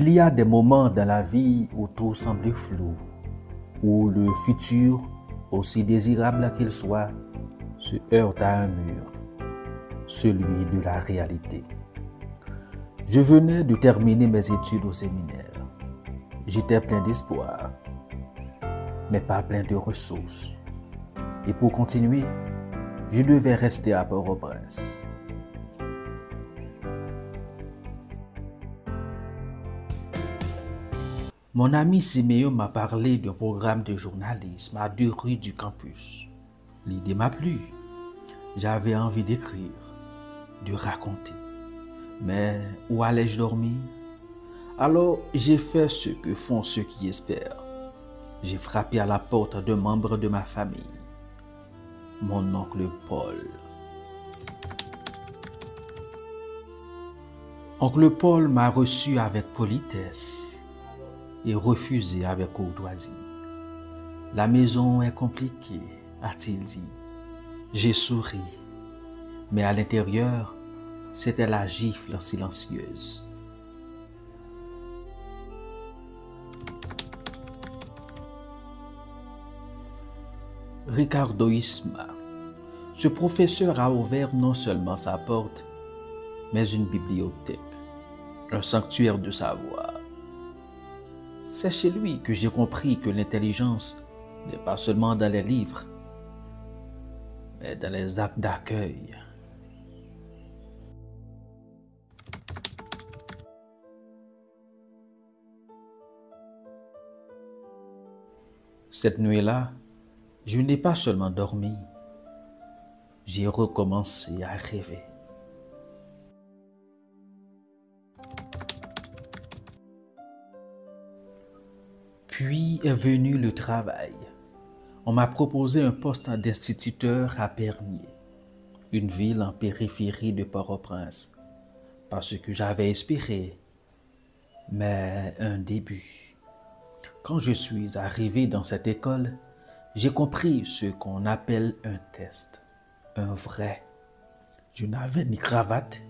Il y a des moments dans la vie où tout semble flou, où le futur, aussi désirable qu'il soit, se heurte à un mur, celui de la réalité. Je venais de terminer mes études au séminaire. J'étais plein d'espoir, mais pas plein de ressources. Et pour continuer, je devais rester à Port-au-Prince. Mon ami Siméon m'a parlé d'un programme de journalisme à 2 rues du campus. L'idée m'a plu. J'avais envie d'écrire, de raconter. Mais où allais-je dormir? Alors j'ai fait ce que font ceux qui espèrent. J'ai frappé à la porte d'un membre de ma famille, mon oncle Paul. Oncle Paul m'a reçu avec politesse et refusé avec courtoisie. La maison est compliquée, a-t-il dit. J'ai souri, mais à l'intérieur, c'était la gifle silencieuse. Ricardo Isma, ce professeur a ouvert non seulement sa porte, mais une bibliothèque, un sanctuaire de savoir. C'est chez lui que j'ai compris que l'intelligence n'est pas seulement dans les livres, mais dans les actes d'accueil. Cette nuit-là, je n'ai pas seulement dormi, j'ai recommencé à rêver. Puis est venu le travail. On m'a proposé un poste d'instituteur à Bernier, une ville en périphérie de Port-au-Prince, pas ce que j'avais espéré, mais un début. Quand je suis arrivé dans cette école, j'ai compris ce qu'on appelle un test, un vrai. Je n'avais ni cravate,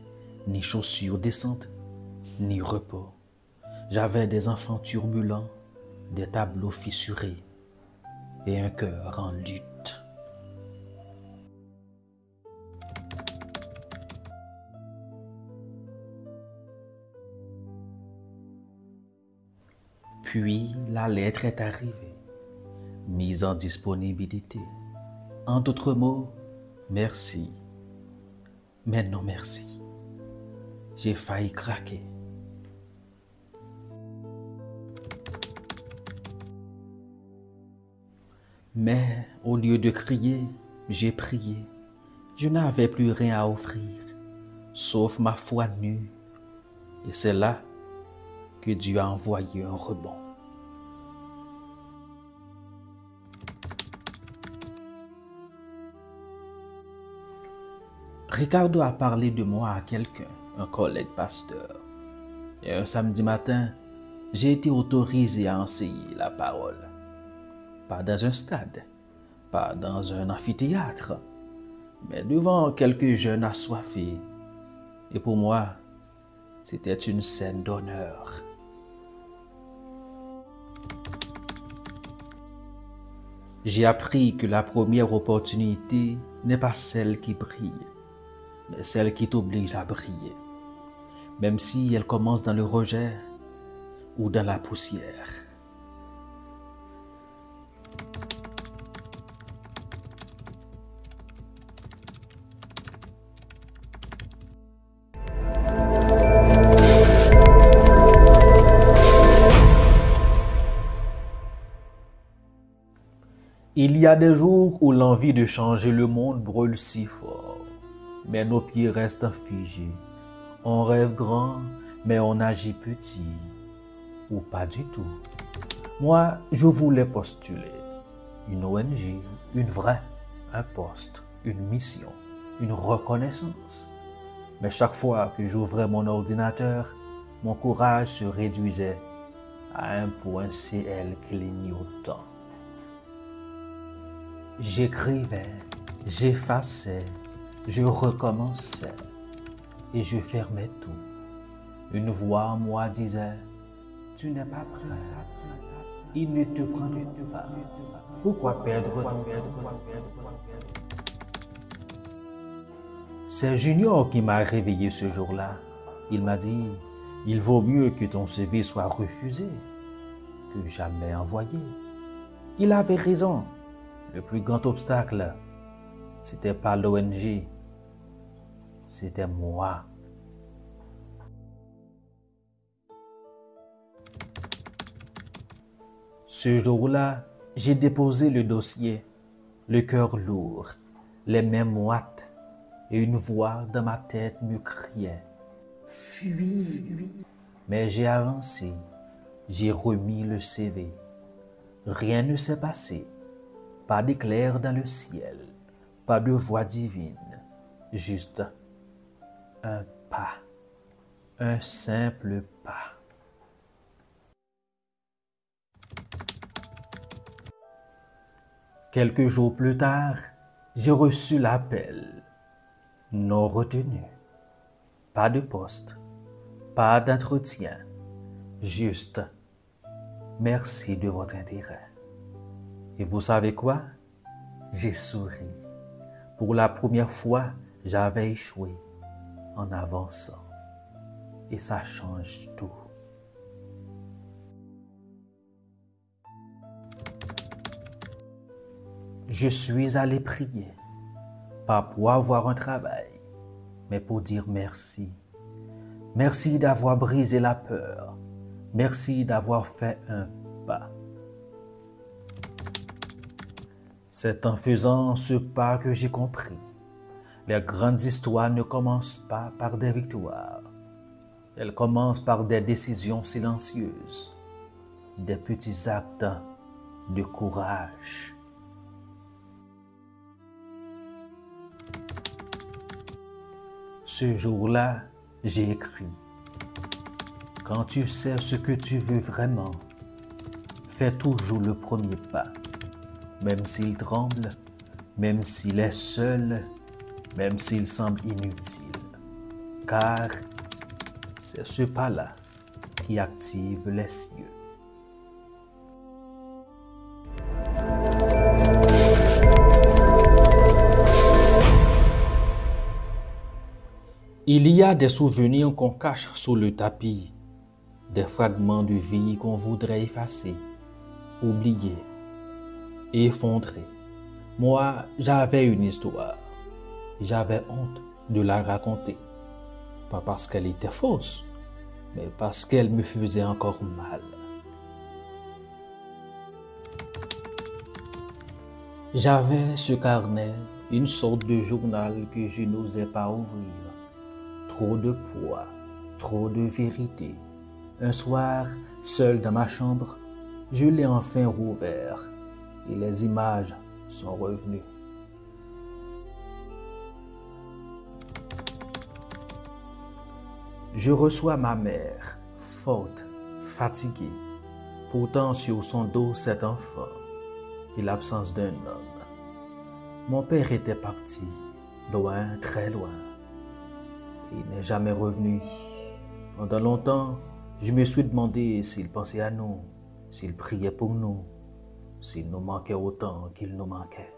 ni chaussures décentes, ni repos. J'avais des enfants turbulents, des tableaux fissurés et un cœur en lutte. Puis la lettre est arrivée, mise en disponibilité. En d'autres mots, merci, mais non merci. J'ai failli craquer. Mais au lieu de crier, j'ai prié. Je n'avais plus rien à offrir, sauf ma foi nue. Et c'est là que Dieu a envoyé un rebond. Ricardo a parlé de moi à quelqu'un, un collègue pasteur. Et un samedi matin, j'ai été autorisé à enseigner la parole. Pas dans un stade, pas dans un amphithéâtre, mais devant quelques jeunes assoiffés. Et pour moi, c'était une scène d'honneur. J'ai appris que la première opportunité n'est pas celle qui brille, mais celle qui t'oblige à briller, même si elle commence dans le rejet ou dans la poussière. Il y a des jours où l'envie de changer le monde brûle si fort, mais nos pieds restent figés. On rêve grand, mais on agit petit, ou pas du tout. Moi, je voulais postuler une ONG, une vraie, un poste, une mission, une reconnaissance. Mais chaque fois que j'ouvrais mon ordinateur, mon courage se réduisait à un point CL clignotant. J'écrivais, j'effaçais, je recommençais et je fermais tout. Une voix en moi disait Tu n'es pas prêt. Il ne te prendra pas. Pourquoi perdre ton temps? C'est Junior qui m'a réveillé ce jour-là. Il m'a dit, il vaut mieux que ton CV soit refusé que jamais envoyé. Il avait raison. Le plus grand obstacle, c'était pas l'ONG, c'était moi. Ce jour-là, j'ai déposé le dossier, le cœur lourd, les mains moites, et une voix dans ma tête me criait « Fuis !» Mais j'ai avancé, j'ai remis le CV. Rien ne s'est passé, pas d'éclair dans le ciel, pas de voix divine, juste un pas, un simple pas. Quelques jours plus tard, j'ai reçu l'appel. Non retenu. Pas de poste, pas d'entretien, juste merci de votre intérêt. Et vous savez quoi? J'ai souri. Pour la première fois, j'avais échoué en avançant. Et ça change tout. Je suis allé prier, pas pour avoir un travail, mais pour dire merci. Merci d'avoir brisé la peur. Merci d'avoir fait un pas. C'est en faisant ce pas que j'ai compris. Les grandes histoires ne commencent pas par des victoires. Elles commencent par des décisions silencieuses, des petits actes de courage. Ce jour-là, j'ai écrit « Quand tu sais ce que tu veux vraiment, fais toujours le premier pas, même s'il tremble, même s'il est seul, même s'il semble inutile, car c'est ce pas-là qui active les cieux. » Il y a des souvenirs qu'on cache sous le tapis, des fragments de vie qu'on voudrait effacer, oublier, effondrer. Moi, j'avais une histoire. J'avais honte de la raconter. Pas parce qu'elle était fausse, mais parce qu'elle me faisait encore mal. J'avais ce carnet, une sorte de journal que je n'osais pas ouvrir. Trop de poids, trop de vérité. Un soir, seul dans ma chambre, je l'ai enfin rouvert et les images sont revenues. Je reçois ma mère, forte, fatiguée, portant sur son dos cet enfant et l'absence d'un homme. Mon père était parti, loin, très loin. Il n'est jamais revenu. Pendant longtemps, je me suis demandé s'il pensait à nous, s'il priait pour nous, s'il nous manquait autant qu'il nous manquait.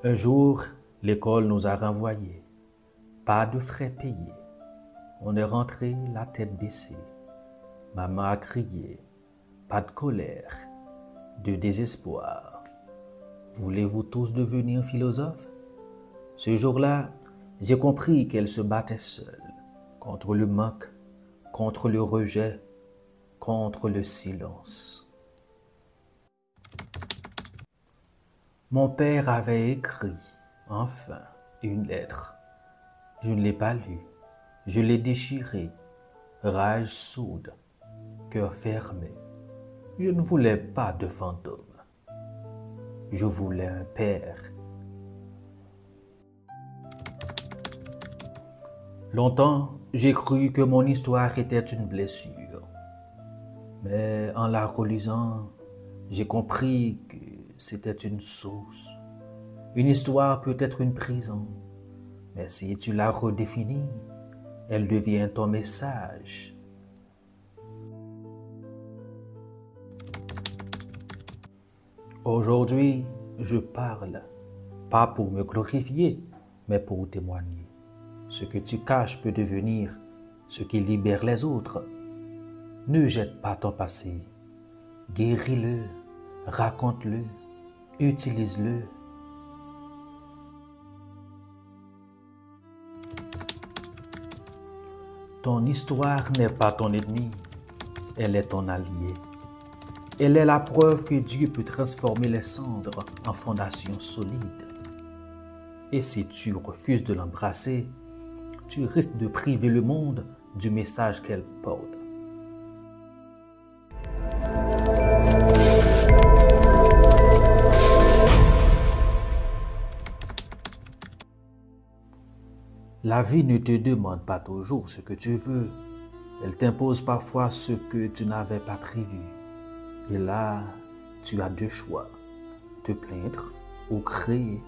Un jour, l'école nous a renvoyés. Pas de frais payés. On est rentré la tête baissée. Maman a crié. Pas de colère, de désespoir. Voulez-vous tous devenir philosophes? Ce jour-là, j'ai compris qu'elle se battait seule, contre le manque, contre le rejet, contre le silence. Mon père avait écrit, enfin, une lettre. Je ne l'ai pas lue, je l'ai déchirée, rage sourde, cœur fermé. Je ne voulais pas de fantôme. Je voulais un père. Longtemps, j'ai cru que mon histoire était une blessure. Mais en la relisant, j'ai compris que c'était une source. Une histoire peut être une prison, mais si tu la redéfinis, Elle devient ton message. Aujourd'hui, je parle, pas pour me glorifier, mais pour témoigner. Ce que tu caches peut devenir ce qui libère les autres. Ne jette pas ton passé. Guéris-le, raconte-le, utilise-le. Ton histoire n'est pas ton ennemi, elle est ton allié. Elle est la preuve que Dieu peut transformer les cendres en fondation solide. Et si tu refuses de l'embrasser, tu risques de priver le monde du message qu'elle porte. La vie ne te demande pas toujours ce que tu veux. Elle t'impose parfois ce que tu n'avais pas prévu. Et là, tu as deux choix, te plaindre ou créer.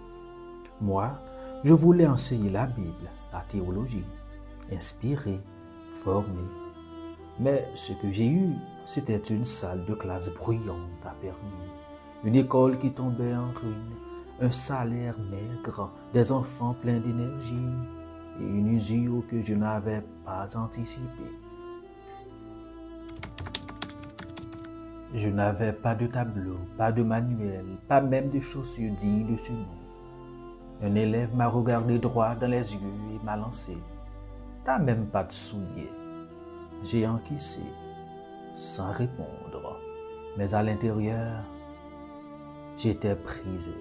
Moi, je voulais enseigner la Bible, la théologie, inspirer, former. Mais ce que j'ai eu, c'était une salle de classe bruyante à Pernille, une école qui tombait en ruine, un salaire maigre, des enfants pleins d'énergie et une usure que je n'avais pas anticipée. Je n'avais pas de tableau, pas de manuel, pas même de chaussures dignes de ce nom. Un élève m'a regardé droit dans les yeux et m'a lancé. « T'as même pas de souliers. » J'ai encaissé, sans répondre, mais à l'intérieur, j'étais brisé.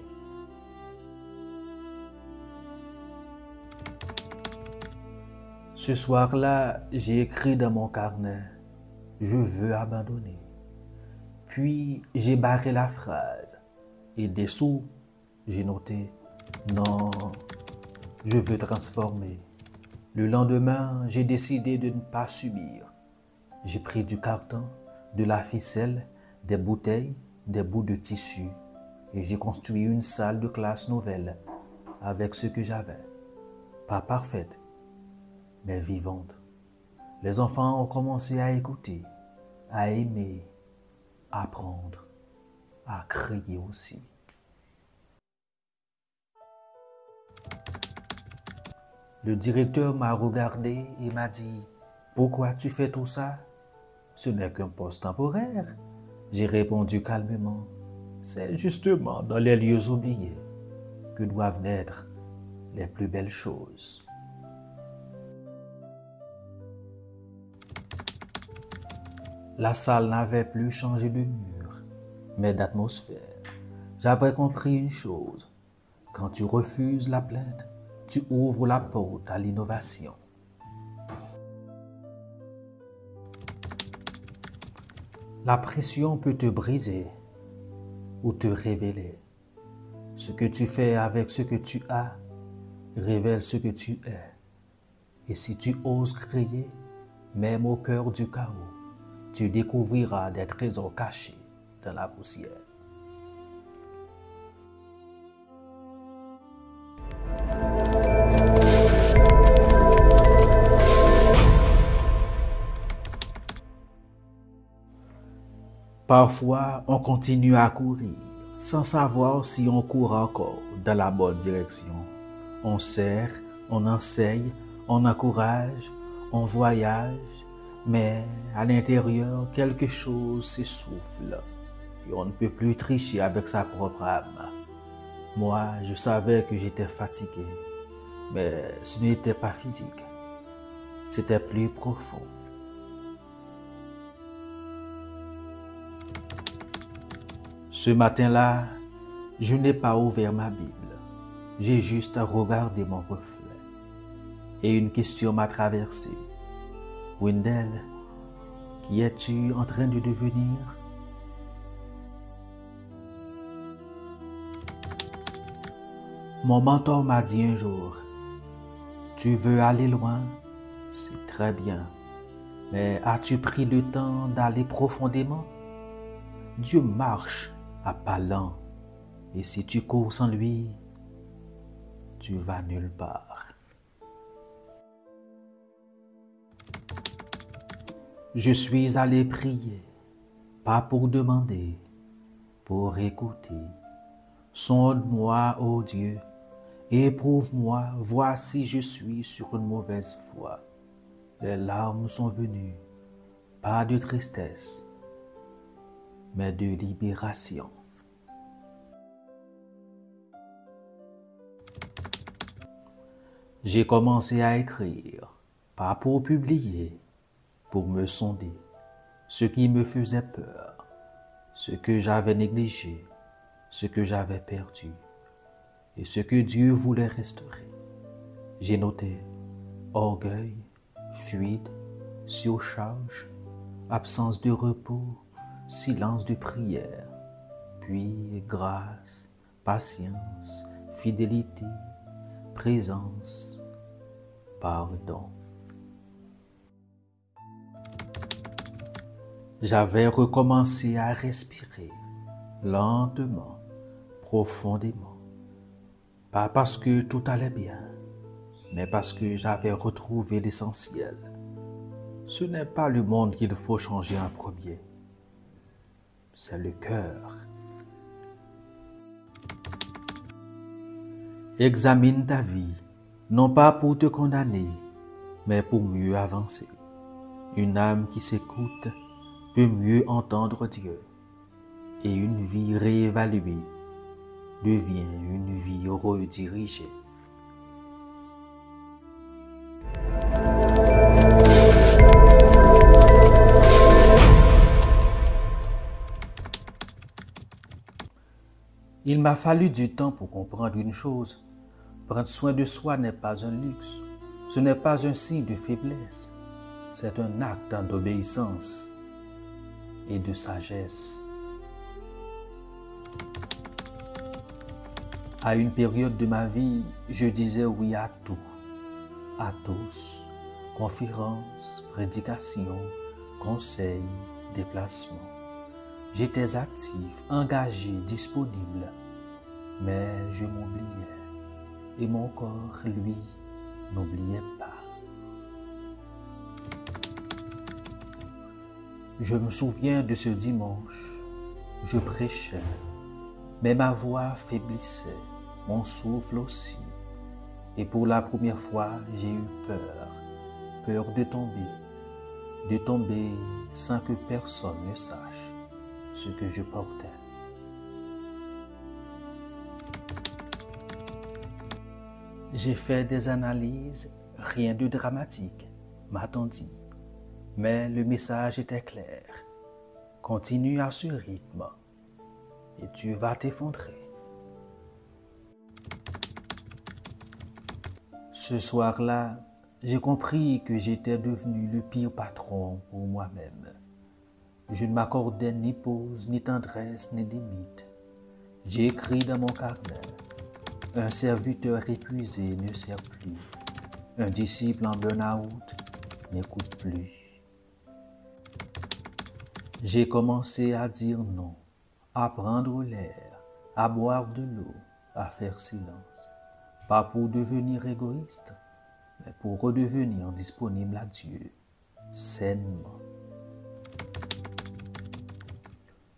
Ce soir-là, j'ai écrit dans mon carnet « Je veux abandonner ». Puis, j'ai barré la phrase et dessous, j'ai noté « Non, je veux transformer ». Le lendemain, j'ai décidé de ne pas subir. J'ai pris du carton, de la ficelle, des bouteilles, des bouts de tissu et j'ai construit une salle de classe nouvelle avec ce que j'avais. Pas parfaite, mais vivante. Les enfants ont commencé à écouter, à aimer, apprendre, à crier aussi. Le directeur m'a regardé et m'a dit « Pourquoi tu fais tout ça? Ce n'est qu'un poste temporaire. » J'ai répondu calmement « C'est justement dans les lieux oubliés que doivent naître les plus belles choses. » La salle n'avait plus changé de mur, mais d'atmosphère. J'avais compris une chose. Quand tu refuses la plainte, tu ouvres la porte à l'innovation. La pression peut te briser ou te révéler. Ce que tu fais avec ce que tu as révèle ce que tu es. Et si tu oses créer, même au cœur du chaos, tu découvriras des trésors cachés dans la poussière. Parfois, on continue à courir sans savoir si on court encore dans la bonne direction. On serre, on enseigne, on encourage, on voyage, mais à l'intérieur, quelque chose s'essouffle et on ne peut plus tricher avec sa propre âme. Moi, je savais que j'étais fatigué, mais ce n'était pas physique, c'était plus profond. Ce matin-là, je n'ai pas ouvert ma Bible. J'ai juste regardé mon reflet. Et une question m'a traversé. Wendell, qui es-tu en train de devenir? Mon mentor m'a dit un jour, tu veux aller loin? C'est très bien. Mais as-tu pris le temps d'aller profondément? Dieu marche à pas lents, et si tu cours sans lui, tu vas nulle part. Je suis allé prier, pas pour demander, pour écouter. Sonde-moi, ô Dieu, éprouve-moi, vois si je suis sur une mauvaise voie. Les larmes sont venues, pas de tristesse, mais de libération. J'ai commencé à écrire, pas pour publier, pour me sonder, ce qui me faisait peur, ce que j'avais négligé, ce que j'avais perdu et ce que Dieu voulait restaurer. J'ai noté orgueil, fuite, surcharge, absence de repos, silence de prière, puis grâce, patience, fidélité, présence, pardon. J'avais recommencé à respirer lentement, profondément. Pas parce que tout allait bien, mais parce que j'avais retrouvé l'essentiel. Ce n'est pas le monde qu'il faut changer en premier, c'est le cœur. Examine ta vie, non pas pour te condamner, mais pour mieux avancer. Une âme qui s'écoute peut mieux entendre Dieu, et une vie réévaluée devient une vie redirigée. Il m'a fallu du temps pour comprendre une chose. Prendre soin de soi n'est pas un luxe, ce n'est pas un signe de faiblesse, c'est un acte d'obéissance et de sagesse. À une période de ma vie, je disais oui à tout, à tous, conférences, prédications, conseils, déplacements. J'étais actif, engagé, disponible, mais je m'oubliais. Et mon corps, lui, n'oubliait pas. Je me souviens de ce dimanche, je prêchais, mais ma voix faiblissait, mon souffle aussi. Et pour la première fois, j'ai eu peur de tomber sans que personne ne sache ce que je portais. J'ai fait des analyses, rien de dramatique, m'a-t-on dit. Mais le message était clair. Continue à ce rythme et tu vas t'effondrer. Ce soir-là, j'ai compris que j'étais devenu le pire patron pour moi-même. Je ne m'accordais ni pause, ni tendresse, ni limite. J'ai écrit dans mon carnet. Un serviteur épuisé ne sert plus. Un disciple en burn-out n'écoute plus. J'ai commencé à dire non, à prendre l'air, à boire de l'eau, à faire silence. Pas pour devenir égoïste, mais pour redevenir disponible à Dieu, sainement.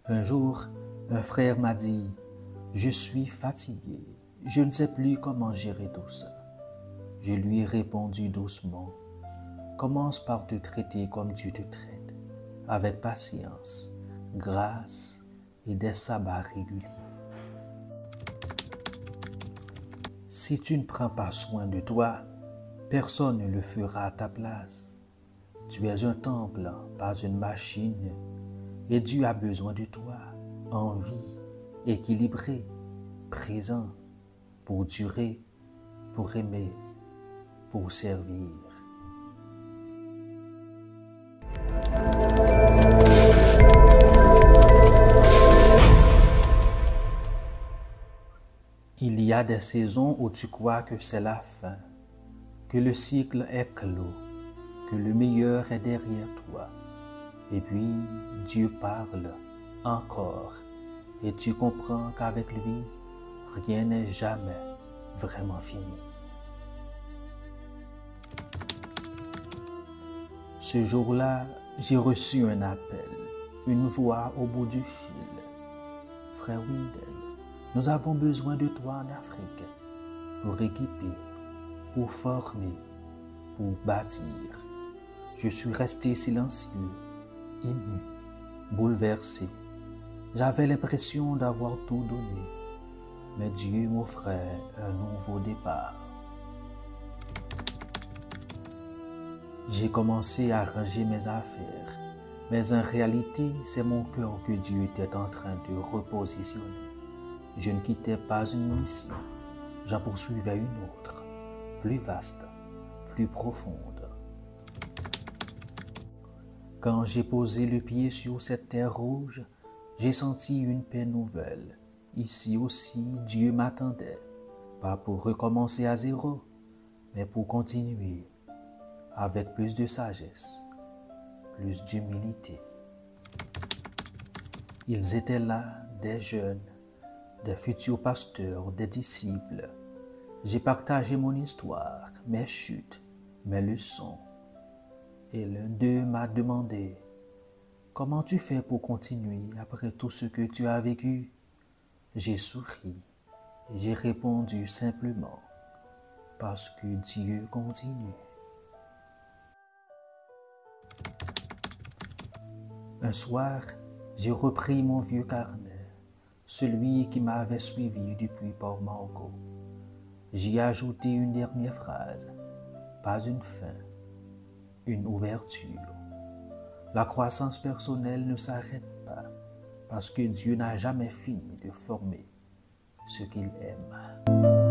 Un jour, un frère m'a dit « Je suis fatigué. Je ne sais plus comment gérer tout ça. » Je lui ai répondu doucement. Commence par te traiter comme Dieu te traite, avec patience, grâce et des sabbats réguliers. Si tu ne prends pas soin de toi, personne ne le fera à ta place. Tu es un temple, pas une machine, et Dieu a besoin de toi, en vie, équilibré, présent, pour durer, pour aimer, pour servir. Il y a des saisons où tu crois que c'est la fin, que le cycle est clos, que le meilleur est derrière toi. Et puis Dieu parle encore et tu comprends qu'avec lui, rien n'est jamais vraiment fini. Ce jour-là, J'ai reçu un appel, une voix au bout du fil. Frère Windel, nous avons besoin de toi en Afrique pour équiper, pour former, pour bâtir. Je suis resté silencieux, ému, bouleversé. J'avais l'impression d'avoir tout donné, mais Dieu m'offrait un nouveau départ. J'ai commencé à ranger mes affaires, mais en réalité, c'est mon cœur que Dieu était en train de repositionner. Je ne quittais pas une mission, j'en poursuivais une autre, plus vaste, plus profonde. Quand j'ai posé le pied sur cette terre rouge, j'ai senti une paix nouvelle. Ici aussi, Dieu m'attendait, pas pour recommencer à zéro, mais pour continuer avec plus de sagesse, plus d'humilité. Ils étaient là, des jeunes, des futurs pasteurs, des disciples. J'ai partagé mon histoire, mes chutes, mes leçons. Et l'un d'eux m'a demandé, « Comment tu fais pour continuer après tout ce que tu as vécu ?» J'ai souri et j'ai répondu simplement, « Parce que Dieu continue. » Un soir, j'ai repris mon vieux carnet, celui qui m'avait suivi depuis Port-Margot. J'y ai ajouté une dernière phrase, pas une fin, une ouverture. La croissance personnelle ne s'arrête pas parce que Dieu n'a jamais fini de former ce qu'il aime.